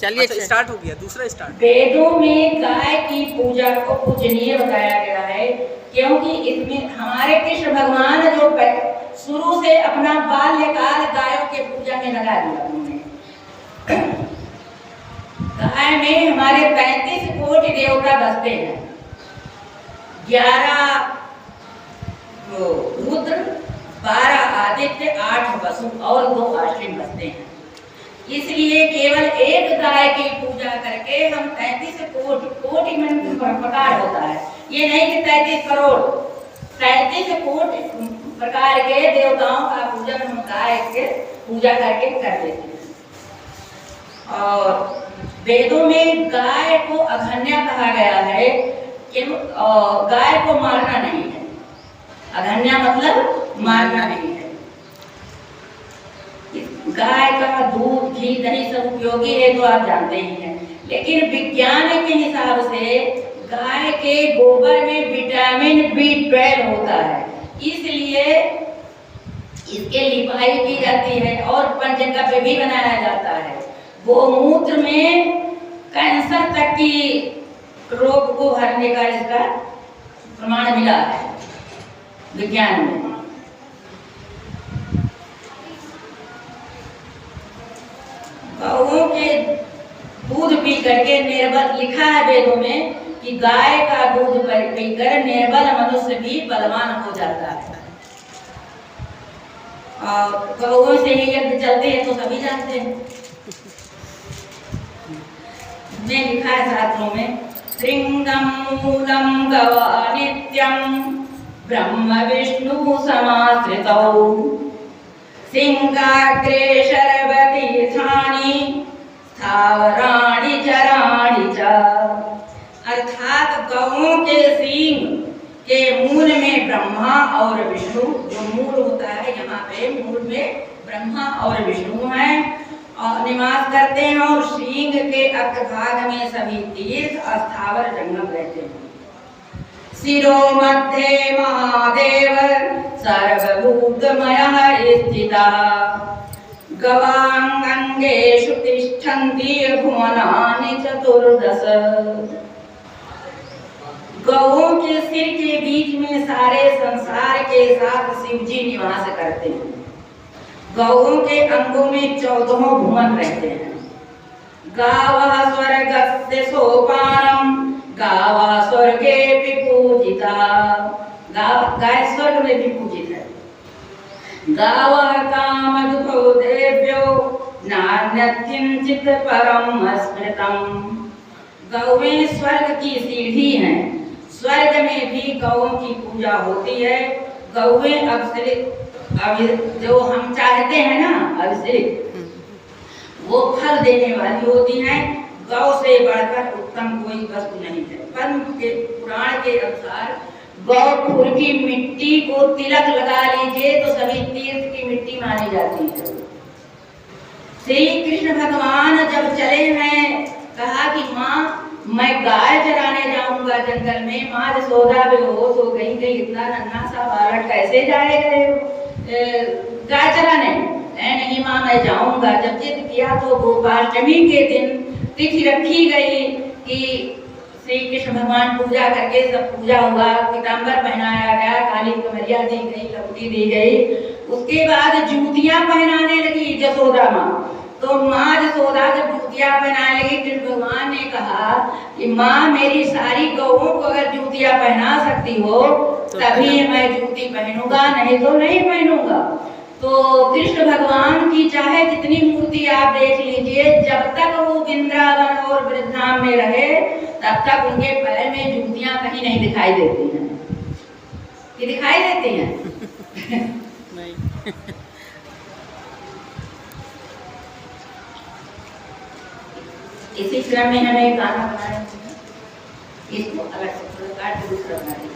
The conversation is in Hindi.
चलिए स्टार्ट हो गया दूसरा स्टार्ट। वेदों में गाय की पूजा को पूजनीय बताया गया है, क्योंकि इसमें हमारे कृष्ण भगवान जो शुरू से अपना बाल्यकाल गायों के पूजा में लगा दिया उन्होंने। गाय में हमारे 35 कोटि देवता बसते हैं, 11 रुद्र, 12 आदित्य, 8 वसु और 2 अश्विन बसते हैं। इसलिए केवल एक गाय की पूजा करके हम 33 कोटि में प्रकार होता है, ये नहीं कि 33 करोड़, 33 कोटि प्रकार के देवताओं का पूजन हम गाय के पूजा करके कर देते हैं। और वेदों में गाय को अघन्या कहा गया है कि गाय को मारना नहीं है। अघन्या मतलब मारना नहीं है। गाय का दूध, घी, दही सब उपयोगी है तो आप जानते ही हैं, लेकिन विज्ञान के हिसाब से गाय के गोबर में विटामिन B12 होता है, इसलिए इसके लिपाई की जाती है और पंचगव्य भी बनाया जाता है। गोमूत्र में कैंसर तक की रोग को हरने का इसका प्रमाण मिला है विज्ञान में। गौओं के दूध पी करके निर्बल, लिखा है वेदों में कि गाय का दूध पीकर निर्बल मनुष्य भी बलवान हो जाता है। और गौओं से ही यज्ञ चलते हैं तो सभी जानते हैं। में लिखा है शास्त्रों में, श्रृंगम मूलम गवा नित्यम ब्रह्म विष्णु समाश्रितौ सिंहाग्रे शरवतीर्थानि स्थावराणि चराणि च। अर्थात गौओं के सींग के मूल में ब्रह्मा और विष्णु, जो मूल होता है यहाँ पे मूल में ब्रह्मा और विष्णु हैं और निवास करते हैं, और सींग के अग्रभाग में सभी तीर्थ स्थावर जंगम रहते हैं। शिरो मध्ये महादेव सर्वभूतमयः स्थितः गवांगेषु तिष्ठन्ति भुवनानि चतुर्दश। गौओं के सिर के बीच में सारे संसार के साथ शिव जी निवास करते हैं। गौओं के अंगों में 14 भुवन रहते हैं। गावः स्वर्गस्य सोपानम गावा स्वर्गे भी पूजिता। गाय स्वर्ग में भी पूजित है। गावा कामधुपो देव्यो नान्यत्किंचित् परम स्मृतम। गौएं स्वर्ग की सीढ़ी हैं, स्वर्ग में भी गौओं की पूजा होती है। गौएं जो हम चाहते हैं ना अभिषेक, वो फल देने वाली होती हैं। गौ से बढ़कर उत्तम कोई वस्तु नहीं है। पद्म के पुराण के अनुसार गौपुर की मिट्टी को तिलक लगा लीजिए तो सभी तीर्थ की मिट्टी मानी जाती है। श्री कृष्ण भगवान जब चले हैं, कहा कि माँ मैं गाय चराने जाऊंगा जंगल में। माँ यशोदा बेहोश हो गई कि इतना नन्हा सा बालक कैसे जाएगा गाय चराने। नहीं माँ मैं जाऊंगा। जब जिद किया तो गोपाष्टमी के दिन तिथि रखी गई कि श्री कृष्ण भगवान पूजा करके सब पूजा हुआ, पीताम्बर पहनाया गया, काली कमरिया दी गई, लौटी दी गई। उसके बाद जूतियां पहनाने लगी यशोदा माँ। तो माँ यशोदा जब जूतियां पहनाने लगी, कृष्ण भगवान ने कहा कि माँ मेरी सारी गौओं को अगर जूतियां पहना सकती हो तभी मैं जूती पहनूंगा, नहीं तो नहीं पहनूंगा। तो कृष्ण भगवान की चाहे जितनी मूर्ति आप देख लीजिए, जब तक वो वृंदावन और वृंदावन में रहे तब तक उनके पैर में जूतियां कहीं नहीं दिखाई देती हैं। कि दिखाई देती हैं? नहीं। इसी क्रम में हमें गाना बनाना, इसको अलग से काट के दूसरा बनाएंगे।